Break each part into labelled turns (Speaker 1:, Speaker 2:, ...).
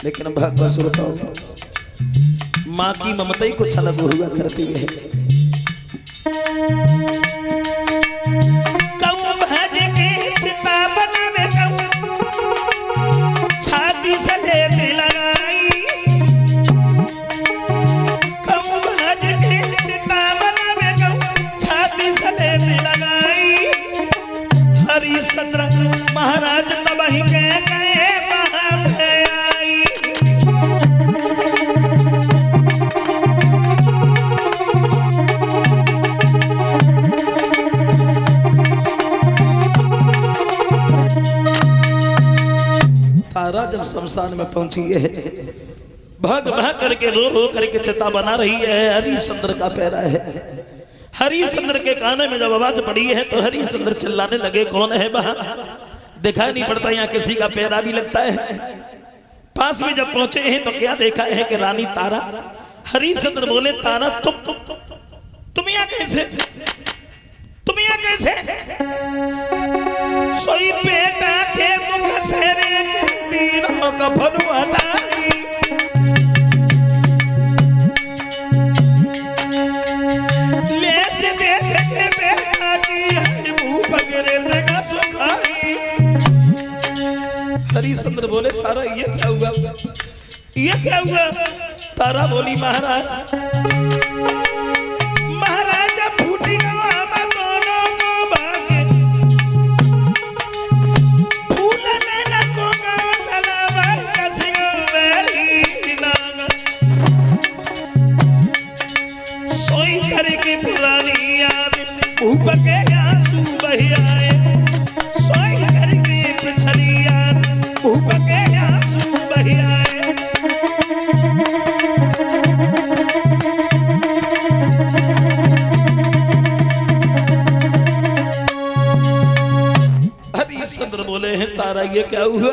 Speaker 1: लेकिन भगवत सुरताओ माँ की ममता ही कुछ अलग हुआ करती है।
Speaker 2: छाती से लेते लगाई कहूँ भाज के चिता बनावे कहूँ छाती से लेते लगाई। हरिश्चंद्र महाराज तब ही कह गए महाभयाई।
Speaker 1: तारा जब शमशान में पहुंची है, भाग भाग करके रो रो करके चिता बना रही है। हरिश्चंद्र का पैरा है। हरिश्चंद्र के काने में जब आवाज पड़ी है तो हरिश्चंद्र चिल्लाने लगे, कौन है वहां? दिखाई नहीं पड़ता, यहाँ किसी का पैरा भी लगता है। पास में जब पहुंचे हैं तो क्या देखा है कि रानी तारा। हरिश्चंद्र बोले, तारा तुम यहाँ कैसे? तुम यहाँ कैसे?
Speaker 2: सोई बेटा के मुख से रे के तीनों कफन हटाई। ले से देख के बेटा की है मुंह पकड़े देगा सुखाई।
Speaker 1: हरिश्चंद्र बोले, तारा ये क्या हुआ?
Speaker 2: ये क्या हुआ?
Speaker 1: तारा बोली, महाराज
Speaker 2: फूटी गवा दोनों को भागे फूलने न को गवा कसी मेरी नाग। सोई करके पुरानी याद मुंह के आंसू बह आए। सोई करके पिछली याद मुंह के आंसू बह आए।
Speaker 1: हरिश्चंद्र बोले हैं, तारा ये क्या हुआ?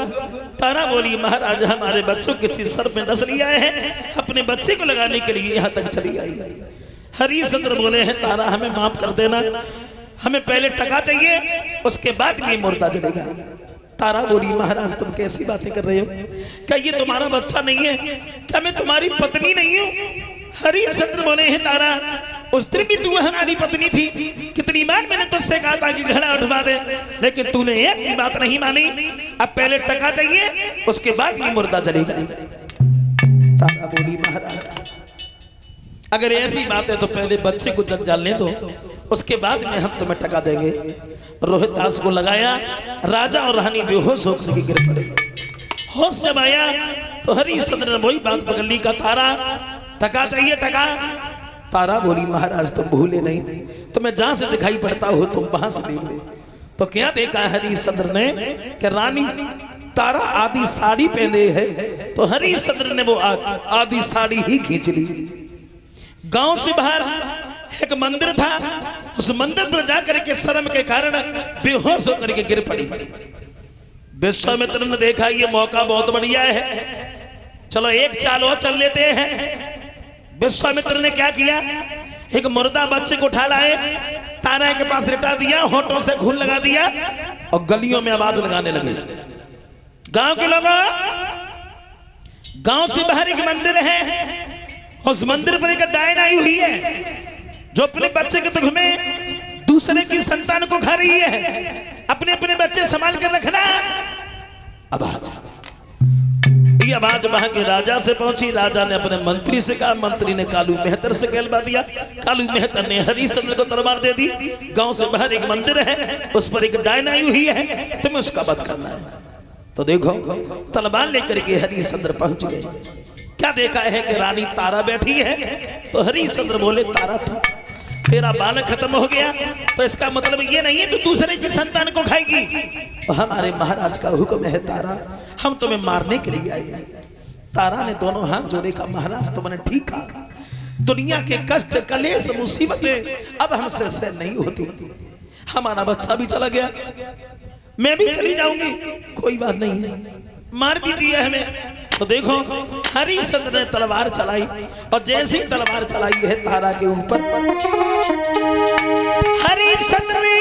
Speaker 1: तारा बोली, महाराज हमारे बच्चों किसी सर में डस लिया है, अपने बच्चे को लगाने के लिए यहाँ तक चली आई। हरिश्चंद्र बोले हैं, तारा हमें माफ कर देना, हमें पहले टका चाहिए उसके बाद में मुर्दा जलेगा। तारा बोली, महाराज तुम कैसी बातें कर रहे हो? क्या ये तुम्हारा बच्चा नहीं है? क्या मैं तुम्हारी पत्नी नहीं हूँ? हरिश्चंद्र बोले हैं, तारा उस दिन भी तू हमारी पत्नी थी। कितनी बार मैंने तुझसे कहा था कि घड़ा उठवा दे, लेकिन तूने एक भी बात नहीं मानी। अब पहले टका चाहिए उसके बाद में मुर्दा जलेगा। तारा बोली, महाराज अगर ऐसी बात है तो पहले बच्चे को जग जालने दो, उसके बाद में हम तुम्हें टका देंगे। रोहिदास को लगाया, राजा और रानी बेहोश होकर के गिर पड़े। होश जब आया तो हरिश्चंद्र ने वही बात पकड़ ली, का तारा टका चाहिए टका। तारा बोली, महाराज तुम भूले नहीं, तुम्हें जहां से दिखाई पड़ता हो तुम वहां से ले लो। तो क्या देखा हरिश्चंद्र ने कि रानी तारा आधी साड़ी पहने है, तो हरिश्चंद्र ने वो आधी साड़ी ही खींच ली। गांव से बाहर एक मंदिर था, उस मंदिर पर जाकर के शर्म के कारण बेहोश होकर के गिर पड़ी। विश्वामित्र ने देखा ये मौका बहुत बढ़िया है, चलो एक चाल और चल लेते हैं। विश्वामित्र ने क्या किया, एक मुर्दा बच्चे को उठा लाए, तारा के पास लिटा दिया, होठों से खून लगा दिया और गलियों में आवाज लगाने लगे, गांव के लोगों, गांव से बाहर एक मंदिर है, उस मंदिर पर एक डायन आई हुई है जो अपने बच्चे के दुख में दूसरे की संतान को खा रही है। अपने अपने बच्चे संभाल कर रखना। आवाज वहां के राजा से पहुंची। राजा ने अपने मंत्री से कहा, मंत्री ने कालू मेहतर से कहलवा दिया। कालू मेहतर ने हरिश्चंद्र को तलवार दे दी। गांव से बाहर एक मंदिर है, उस पर एक डायन आई हुई है, तुम्हें उसका वध करना है। तो देखो तलवार लेकर के हरिश्चंद्र पहुंच गए। क्या देखा है कि रानी तारा बैठी है। तो हरिश्चंद्र बोले, तारा था तेरा बालक खत्म हो गया तो इसका मतलब ये नहीं है तू दूसरे की संतान को खाएगी। तो हमारे महाराज का हुक्म है तारा, हम तुम्हें मारने के लिए आए हैं। तारा ने दोनों हाथ जोड़े, का महाराज तुमने ठीक कहा, दुनिया के कष्ट कलेश मुसीबतें अब हमसे सहन नहीं होती। हमारा बच्चा भी चला गया, मैं भी चली जाऊंगी, कोई बात नहीं है, मार दीजिए हमें। तो देखो हरिश्चंद्र ने तलवार चलाई और जैसे ही तलवार चलाई है तारा के ऊपर, हरिश्चंद्र ने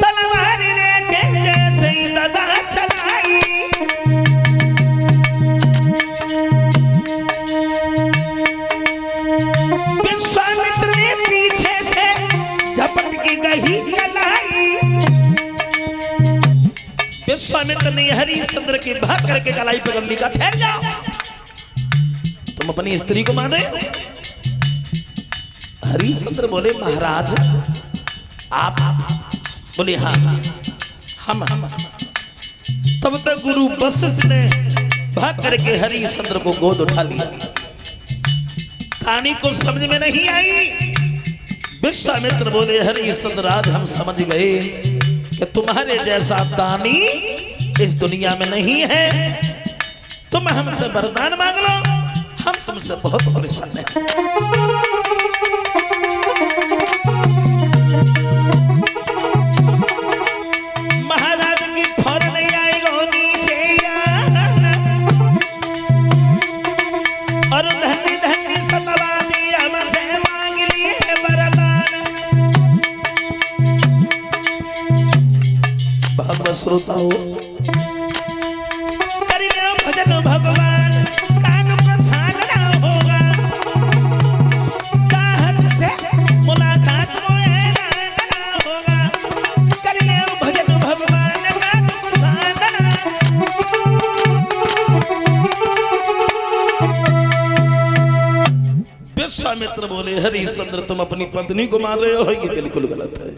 Speaker 1: तलवार लेके जैसे ही दादा चलाई,
Speaker 2: रही कलाई।
Speaker 1: विश्वामित्र ने हरिश्चंद्र की भाग करके कलाई पर गंभी का ठहर जाओ, तुम अपनी स्त्री को माने। हरिश्चंद्र बोले महाराज आप? बोले हाँ हम। तब तक गुरु वशिष्ठ ने भाग करके हरिश्चंद्र को गोद उठा लिया। कहानी को समझ में नहीं आई। विश्वामित्र बोले हरिश्चंद्र आज हम समझ गए कि तुम्हारे जैसा दानी इस दुनिया में नहीं है। तुम हमसे वरदान मांग लो, हम तुमसे बहुत प्रसन्न हैं।
Speaker 2: महाराज की फौरन आएगो नीचे और धन्य धन्य सतवादी हमसे मांग लिए वरदान।
Speaker 1: भगवत श्रोताओ
Speaker 2: करिए भजन भगवान कान को साधना होगा। चाहत से मुलाकात ना होगा। करिए भजन भगवान कान को साधना।
Speaker 1: विश्वामित्र बोले हरिश्चंद्र तुम अपनी पत्नी को मार रहे हो, ये बिल्कुल गलत है।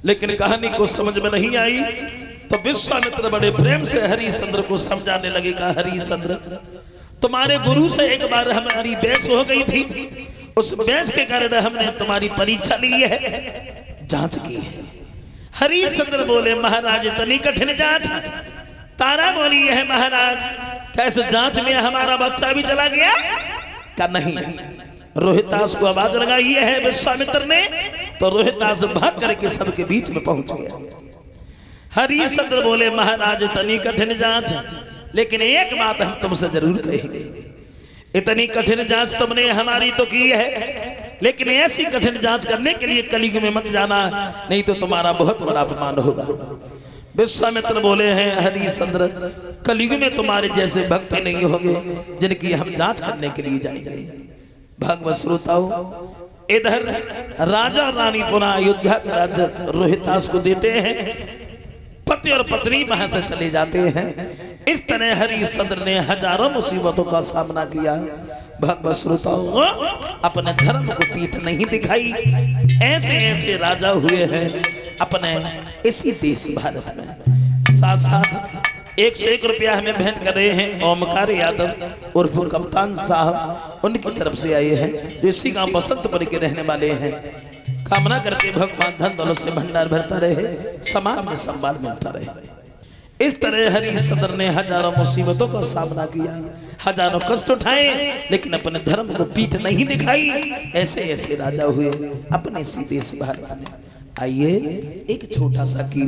Speaker 1: लेकिन कहानी को समझ में नहीं आई तो विश्वामित्र बड़े प्रेम से हरिश्चंद्र को समझाने लगे। कहा हरिश्चंद्र तुम्हारे गुरु से एक बार हमारी बहस हो गई थी, उस बहस के कारण हमने तुम्हारी परीक्षा ली है, जांच की है।
Speaker 2: हरिश्चंद्र बोले महाराज इतनी कठिन जांच? तारा बोली है महाराज कैसे जांच में हमारा बच्चा भी चला गया?
Speaker 1: का नहीं। रोहितास को आवाज लगाई है विश्वामित्र ने, तो रोहितास भाग करके सबके बीच में पहुंच गया।
Speaker 2: हरिश्चंद्र बोले महाराज इतनी कठिन जांच,
Speaker 1: लेकिन एक बात हम तुमसे जरूर कहेंगे।
Speaker 2: इतनी कठिन जांच तुमने हमारी तो की है, लेकिन ऐसी कठिन जांच करने के लिए कलयुग में मत जाना,
Speaker 1: नहीं तो तुम्हारा बहुत बड़ा अपमान होगा। विश्वामित्र बोले हैं हरिश्चंद्र कलयुग में तुम्हारे जैसे भक्त नहीं होंगे जिनकी हम जांच करने के लिए जाएंगे। भगवत श्रोताओं इधर राजा और रानी पुनः अयोध्या के राज्य रोहितास को देते हैं, पति और पत्नी वहां से चले जाते हैं। इस तरह हरिश्चंद्र ने हजारों मुसीबतों का सामना किया। भगवत श्रोताओं अपने धर्म को पीठ नहीं दिखाई। ऐसे ऐसे राजा हुए हैं अपने इसी देश भारत में। साथ साथ 101 रुपया हमें भेंट कर रहे हैं ओमकार यादव उर्फ कप्तान साहब, उनकी तरफ से आए हैं जो इसी गांव बसंतपुर के रहने वाले हैं। कामना करते भगवान धन दौलत से भंडार भरता रहे, समाज में सम्मान मिलता रहे। इस तरह हरिश्चंद्र ने हजारों मुसीबतों का सामना किया, हजारों कष्ट उठाए, लेकिन अपने धर्म को पीठ नहीं दिखाई। ऐसे ऐसे राजा हुए अपने इसी देश भारत में। आइए एक छोटा सा कीर्तन